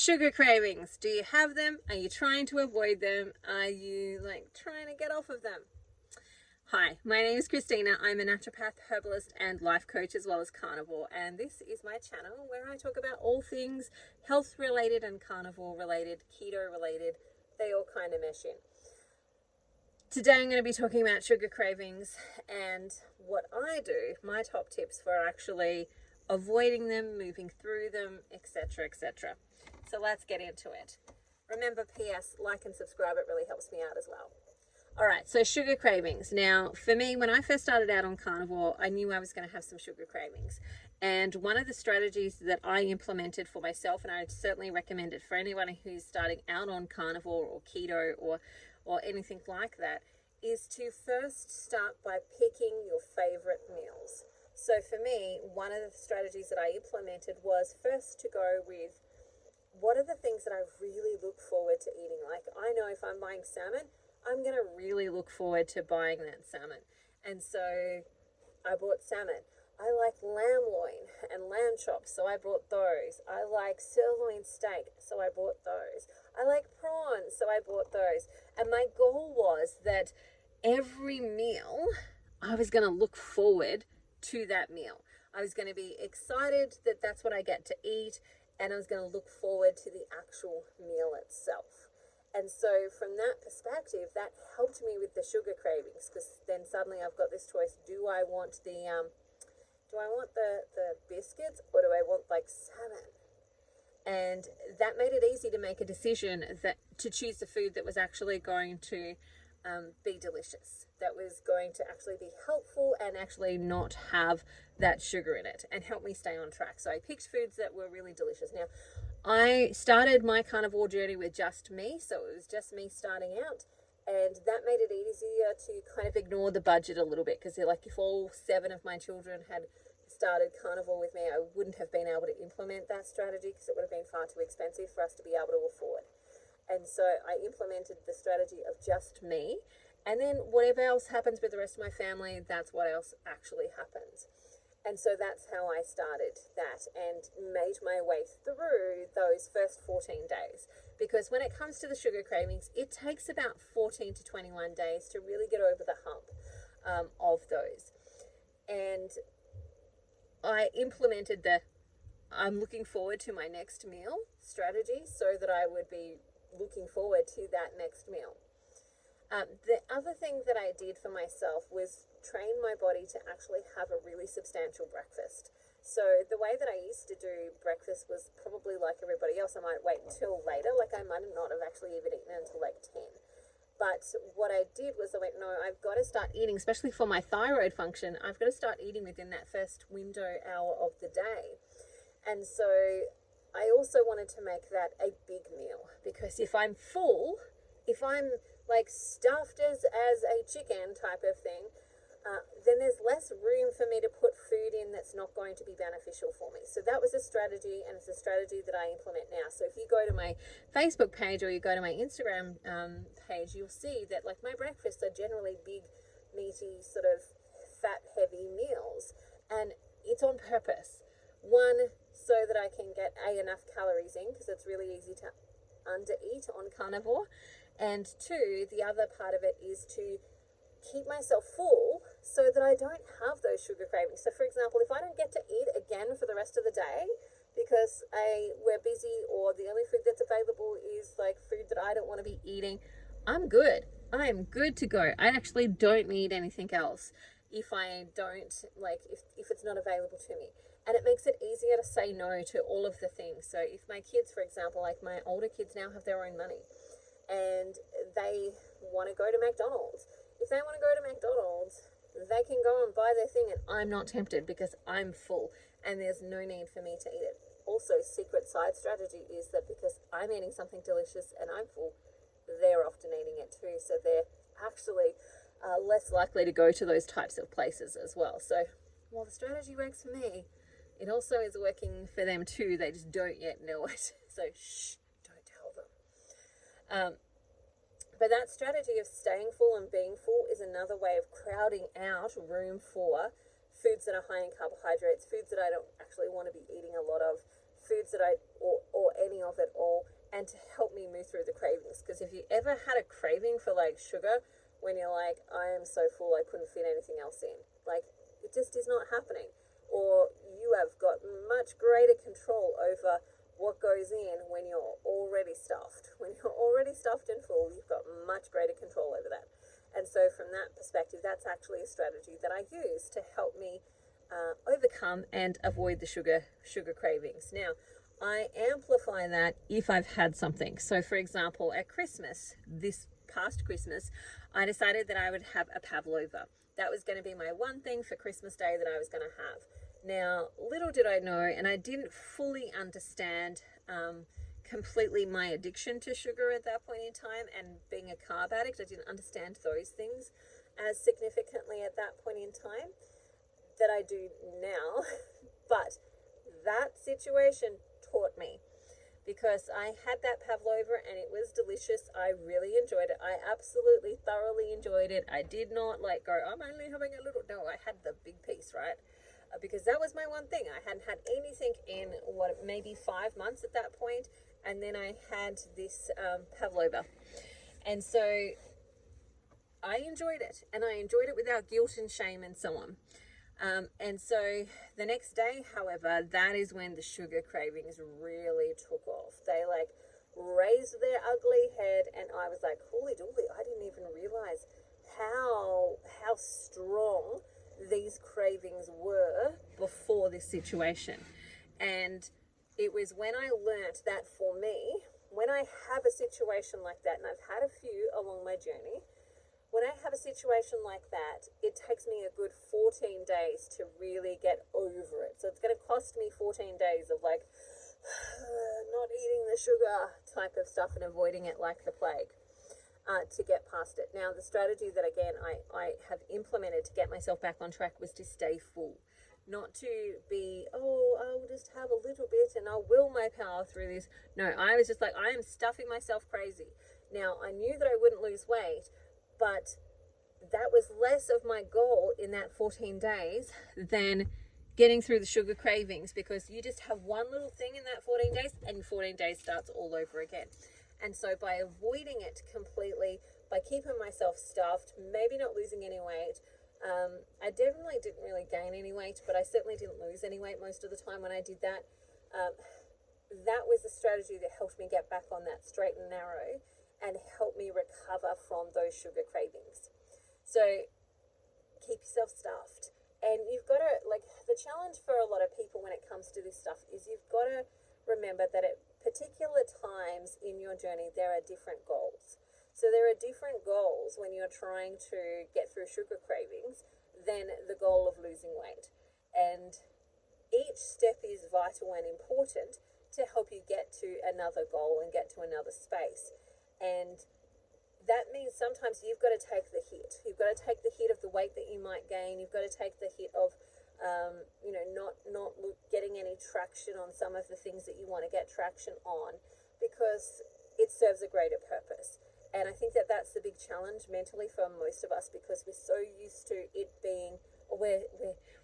Sugar cravings. Do you have them? Are you trying to avoid them? Are you trying to get off of them? Hi, my name is Christina. I'm a naturopath, herbalist, and life coach as well as carnivore. And this is my channel where I talk about all things health related and carnivore related, keto related. They all kind of mesh in. Today I'm going to be talking about sugar cravings and what I do, my top tips for actually avoiding them, moving through them, etc., etc. So let's get into it. Remember, PS, like and subscribe, it really helps me out as well. All right, so sugar cravings. Now, for me, when I first started out on carnivore, I knew I was going to have some sugar cravings. And one of the strategies that I implemented for myself, and I certainly recommend it for anyone who's starting out on carnivore or keto or anything like that, is to first start by picking your favorite meals. So for me, one of the strategies that I implemented was first to go with what are the things that I really look forward to eating. Like, I know if I'm buying salmon, I'm going to really look forward to buying that salmon. And so I bought salmon. I like lamb loin and lamb chops, so I bought those. I like sirloin steak, so I bought those. I like prawns, so I bought those. And my goal was that every meal, I was going to look forward to that meal. I was going to be excited that that's what I get to eat, and I was going to look forward to the actual meal itself. And so from that perspective, that helped me with the sugar cravings, because then suddenly I've got this choice. Do I want the biscuits, or do I want like salmon? And that made it easy to make a decision that to choose the food that was actually going to be delicious, that was going to actually be helpful and actually not have that sugar in it and help me stay on track. So I picked foods that were really delicious. Now, I started my carnivore journey with just me, so it was just me starting out, and that made it easier to kind of ignore the budget a little bit, because like if all 7 of my children had started carnivore with me, I wouldn't have been able to implement that strategy, because it would have been far too expensive for us to be able to afford. And so I implemented the strategy of just me, and then whatever else happens with the rest of my family, that's what else actually happens. And so that's how I started that and made my way through those first 14 days. Because when it comes to the sugar cravings, it takes about 14 to 21 days to really get over the hump of those. And I implemented the I'm looking forward to my next meal strategy, so that I would be looking forward to that next meal. The other thing that I did for myself was train my body to actually have a really substantial breakfast. So the way that I used to do breakfast was probably like everybody else. I might wait until later, like I might not have actually even eaten until like 10. But what I did was I went, no, I've got to start eating, especially for my thyroid function. I've got to start eating within that first window hour of the day. And so I also wanted to make that a big meal, because if I'm full, if I'm like stuffed as a chicken type of thing, then there's less room for me to put food in that's not going to be beneficial for me. So that was a strategy, and it's a strategy that I implement now. So if you go to my Facebook page or you go to my Instagram page, you'll see that like my breakfasts are generally big, meaty, sort of fat heavy meals, and it's on purpose. One, so that I can get enough calories in, because it's really easy to undereat on carnivore. And 2, the other part of it is to keep myself full so that I don't have those sugar cravings. So for example, if I don't get to eat again for the rest of the day because we're busy, or the only food that's available is like food that I don't want to be eating, I'm good. I am good to go. I actually don't need anything else if I don't, like, if it's not available to me. And it makes it easier to say no to all of the things. So if my kids, for example, like my older kids now have their own money, and they want to go to McDonald's. If they want to go to McDonald's, they can go and buy their thing, and I'm not tempted because I'm full and there's no need for me to eat it. Also, secret side strategy is that because I'm eating something delicious and I'm full, they're often eating it too. So they're actually less likely to go to those types of places as well. So while the strategy works for me, it also is working for them too. They just don't yet know it. So shh, don't tell them. But that strategy of staying full and being full is another way of crowding out room for foods that are high in carbohydrates, foods that I don't actually want to be eating a lot of, foods that or any of it all, and to help me move through the cravings. Because if you ever had a craving for like sugar, when you're like, I am so full, I couldn't fit anything else in, like it just is not happening. Or you have got much greater control over what goes in when you're already stuffed. When you're already stuffed and full, you've got much greater control over that. And so from that perspective, that's actually a strategy that I use to help me overcome and avoid the sugar cravings. Now, I amplify that if I've had something. So for example, at Christmas, this past Christmas, I decided that I would have a pavlova. That was going to be my one thing for Christmas Day that I was going to have. Now, little did I know, and I didn't fully understand completely my addiction to sugar at that point in time, and being a carb addict, I didn't understand those things as significantly at that point in time that I do now. But that situation taught me, because I had that pavlova and it was delicious. I really enjoyed it. I absolutely thoroughly enjoyed it. I did not like go, I'm only having a little. No, I had the big piece, right? Because that was my one thing. I hadn't had anything in maybe 5 months at that point, and then I had this pavlova, and so I enjoyed it, and I enjoyed it without guilt and shame and so on. And so the next day, however, that is when the sugar cravings really took off. They like raised their ugly head, and I was like, holy dooly, I didn't even realize how strong these cravings were before this situation. And it was when I learnt that for me, when I have a situation like that, and I've had a few along my journey, when I have a situation like that, it takes me a good 14 days to really get over it. So it's going to cost me 14 days of like not eating the sugar type of stuff and avoiding it like the plague. To get past it. Now, the strategy that, again, I have implemented to get myself back on track was to stay full. Not to be, I'll just have a little bit and I'll will my power through this. No, I was just like, I am stuffing myself crazy. Now, I knew that I wouldn't lose weight, but that was less of my goal in that 14 days than getting through the sugar cravings, because you just have one little thing in that 14 days and 14 days starts all over again. And so by avoiding it completely, by keeping myself stuffed, maybe not losing any weight, I definitely didn't really gain any weight, but I certainly didn't lose any weight most of the time when I did that. That was a strategy that helped me get back on that straight and narrow and help me recover from those sugar cravings. So keep yourself stuffed. And you've got to, like, the challenge for a lot of people when it comes to this stuff is you've got to remember that at particular times in your journey, there are different goals. So there are different goals when you're trying to get through sugar cravings than the goal of losing weight. And each step is vital and important to help you get to another goal and get to another space. And that means sometimes you've got to take the hit. You've got to take the hit of the weight that you might gain. You've got to take the hit of not getting any traction on some of the things that you want to get traction on, because it serves a greater purpose. And I think that that's the big challenge mentally for most of us, because we're so used to it being, or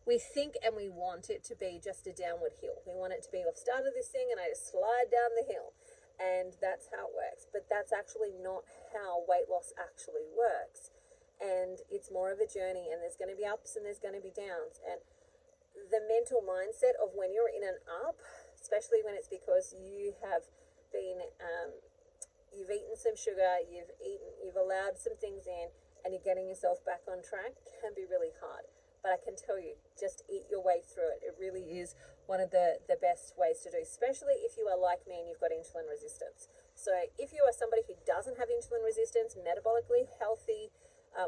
we think and we want it to be just a downward hill. We want it to be, I've started this thing and I just slide down the hill, and that's how it works. But that's actually not how weight loss actually works. And it's more of a journey, and there's going to be ups and there's going to be downs. And the mental mindset of when you're in an up, especially when it's because you have been, you've eaten some sugar, you've allowed some things in, and you're getting yourself back on track, can be really hard. But I can tell you, just eat your way through it. It really is one of the best ways to do, especially if you are like me and you've got insulin resistance. So if you are somebody who doesn't have insulin resistance, metabolically healthy,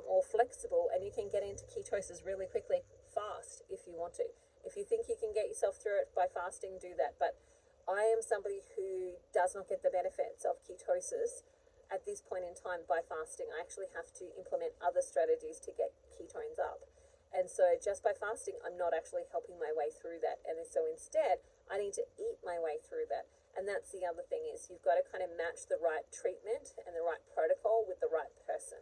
or flexible, and you can get into ketosis really quickly, fast if you want to. If you think you can get yourself through it by fasting, do that. But I am somebody who does not get the benefits of ketosis at this point in time by fasting. I actually have to implement other strategies to get ketones up. And so just by fasting, I'm not actually helping my way through that. And so instead, I need to eat my way through that. And that's the other thing, is you've got to kind of match the right treatment and the right protocol with the right person.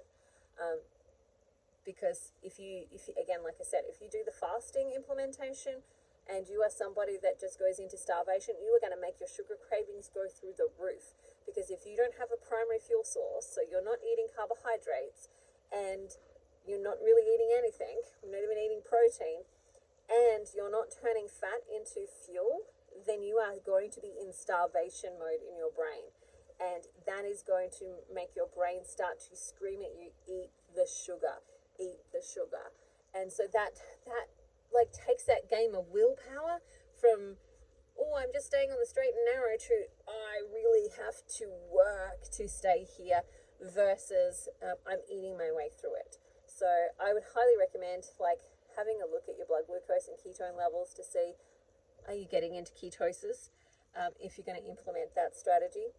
Because if you, again, like I said, if you do the fasting implementation, and you are somebody that just goes into starvation, you are going to make your sugar cravings go through the roof. Because if you don't have a primary fuel source, so you're not eating carbohydrates and you're not really eating anything, you're not even eating protein, and you're not turning fat into fuel, then you are going to be in starvation mode in your brain. And that is going to make your brain start to scream at you, eat the sugar, eat the sugar. And so that like takes that game of willpower from, oh, I'm just staying on the straight and narrow, to I really have to work to stay here, versus I'm eating my way through it. So I would highly recommend like having a look at your blood glucose and ketone levels to see, are you getting into ketosis, if you're going to implement that strategy.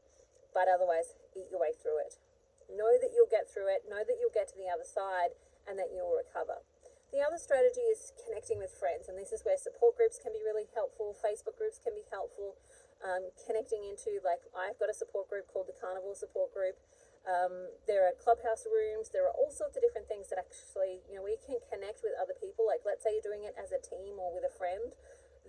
But otherwise, eat your way through it. Know that you'll get through it, know that you'll get to the other side, and that you'll recover. The other strategy is connecting with friends, and this is where support groups can be really helpful, Facebook groups can be helpful, connecting into, like, I've got a support group called the Carnivore Support Group. There are clubhouse rooms, there are all sorts of different things that actually, we can connect with other people. Like, let's say you're doing it as a team or with a friend.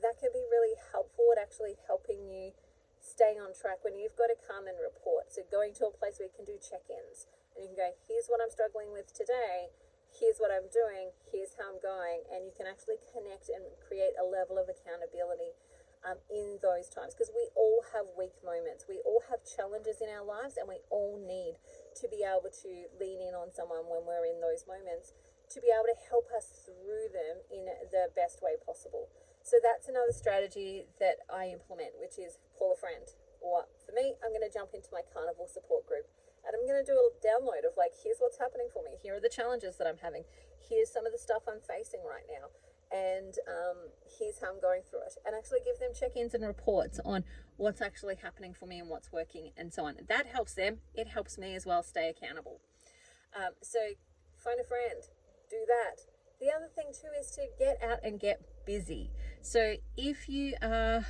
That can be really helpful at actually helping you stay on track when you've got to come and report. So going to a place where you can do check-ins, and you can go, here's what I'm struggling with today, here's what I'm doing, here's how I'm going, and you can actually connect and create a level of accountability in those times, because we all have weak moments, we all have challenges in our lives, and we all need to be able to lean in on someone when we're in those moments to be able to help us through them in the best way possible. So that's another strategy that I implement, which is call a friend. Or for me, I'm going to jump into my Carnivore Support Group, and I'm going to do a download of, like, here's what's happening for me. Here are the challenges that I'm having. Here's some of the stuff I'm facing right now. And here's how I'm going through it. And actually give them check-ins and reports on what's actually happening for me and what's working and so on. That helps them. It helps me as well stay accountable. So phone a friend. Do that. The other thing too is to get out and get busy. So if you are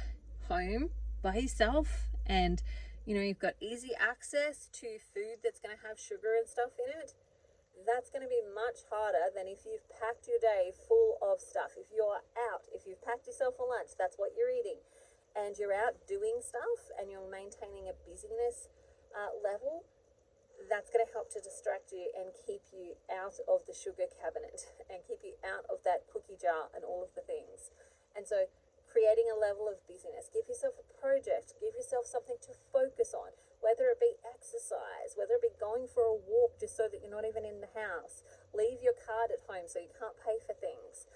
home by yourself and you've got easy access to food that's going to have sugar and stuff in it, that's going to be much harder than if you've packed your day full of stuff. If you're out, if you've packed yourself for lunch, that's what you're eating, and you're out doing stuff and you're maintaining a busyness level, that's going to help to distract you and keep you out of the sugar cabinet and keep you out of that cookie jar and all of the things. And so creating a level of busyness, give yourself a project, give yourself something to focus on, whether it be exercise, whether it be going for a walk just so that you're not even in the house, leave your card at home so you can't pay for things,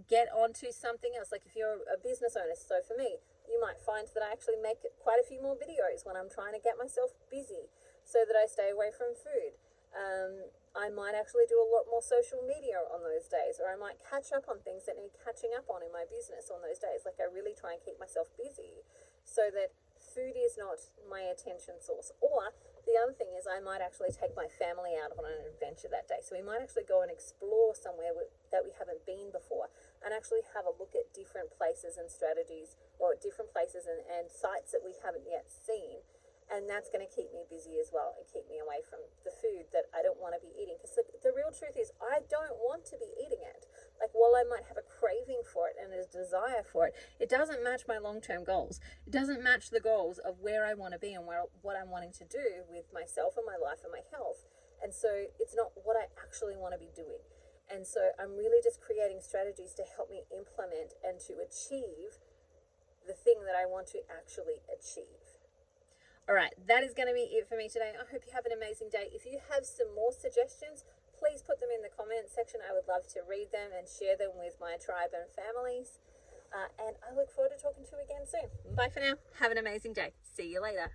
get onto something else. Like if you're a business owner, so for me, you might find that I actually make quite a few more videos when I'm trying to get myself busy so that I stay away from food. I might actually do a lot more social media on those days, or I might catch up on things that need catching up on in my business on those days. Like I really try and keep myself busy so that food is not my attention source. Or the other thing is I might actually take my family out on an adventure that day. So we might actually go and explore somewhere that we haven't been before, and actually have a look at different places and strategies, or different places and sites that we haven't yet seen. And that's going to keep me busy as well and keep me away from the food that I don't want to be eating. Because the real truth is I don't want to be eating it. Like, while I might have a craving for it and a desire for it, it doesn't match my long-term goals. It doesn't match the goals of where I want to be and what I'm wanting to do with myself and my life and my health. And so it's not what I actually want to be doing. And so I'm really just creating strategies to help me implement and to achieve the thing that I want to actually achieve. All right, that is going to be it for me today. I hope you have an amazing day. If you have some more suggestions, please put them in the comments section. I would love to read them and share them with my tribe and families. And I look forward to talking to you again soon. Bye for now. Have an amazing day. See you later.